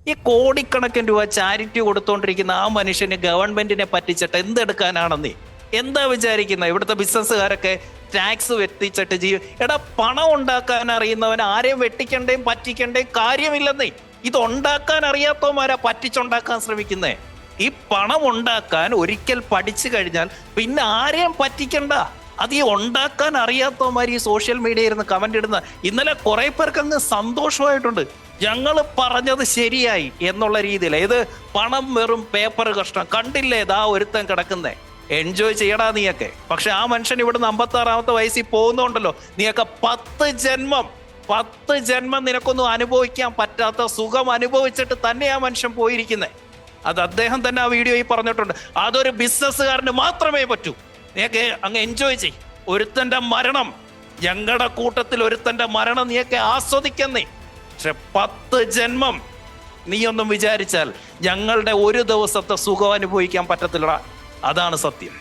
ഈ കോടിക്കണക്കിന് രൂപ ചാരിറ്റി കൊടുത്തോണ്ടിരിക്കുന്ന ആ മനുഷ്യന് ഗവൺമെന്റിനെ പറ്റിച്ചിട്ട് എന്തെടുക്കാനാണെന്നേ? എന്താ വിചാരിക്കുന്നത്? ഇവിടുത്തെ ബിസിനസ്സുകാരൊക്കെ ടാക്സ് വെട്ടിച്ചിട്ട് എടാ, പണം ഉണ്ടാക്കാൻ അറിയുന്നവൻ ആരെയും വെട്ടിക്കണ്ടേയും പറ്റിക്കണ്ടേയും കാര്യമില്ലെന്നേ. ഇത് ഉണ്ടാക്കാൻ അറിയാത്തവന്മാരാ പറ്റിച്ചുണ്ടാക്കാൻ ശ്രമിക്കുന്നേ. ഈ പണം ഉണ്ടാക്കാൻ ഒരിക്കൽ പഠിച്ചു കഴിഞ്ഞാൽ പിന്നെ ആരെയും പറ്റിക്കണ്ട. അത് ഈ ഉണ്ടാക്കാൻ അറിയാത്തവന്മാർ ഈ സോഷ്യൽ മീഡിയ ഇരുന്ന് കമന്റ് ഇടുന്ന ഇന്നലെ കുറെ പേർക്ക് അങ്ങ് സന്തോഷമായിട്ടുണ്ട്. ഞങ്ങൾ പറഞ്ഞത് ശരിയായി എന്നുള്ള രീതിയിൽ. ഇത് പണം വെറും പേപ്പർ കഷ്ണം കണ്ടില്ലേ, ഇതാ ഒരുത്തൻ കിടക്കുന്നേ, എൻജോയ് ചെയ്യടാ നീയൊക്കെ. പക്ഷെ ആ മനുഷ്യൻ ഇവിടുന്ന് 56-ാമത്തെ വയസ്സിൽ പോകുന്നുണ്ടല്ലോ, നീയൊക്കെ 10 ജന്മം നിനക്കൊന്നും അനുഭവിക്കാൻ പറ്റാത്ത സുഖം അനുഭവിച്ചിട്ട് തന്നെ ആ മനുഷ്യൻ പോയിരിക്കുന്നത്. അത് അദ്ദേഹം തന്നെ ആ വീഡിയോയിൽ പറഞ്ഞിട്ടുണ്ട്. അതൊരു ബിസിനസ്സുകാരന് മാത്രമേ പറ്റൂ. നീയൊക്കെ അങ്ങ് എൻജോയ് ചെയ്. ഒരുത്തന്റെ മരണം, ഞങ്ങളുടെ കൂട്ടത്തിൽ ഒരുത്തന്റെ മരണം നീയൊക്കെ ആസ്വദിക്കുന്നേ. പക്ഷെ 10 ജന്മം നീയൊന്നും വിചാരിച്ചാൽ ഞങ്ങളുടെ ഒരു ദിവസത്തെ സുഖം അനുഭവിക്കാൻ പറ്റത്തില്ലടാ. അതാണ് സത്യം.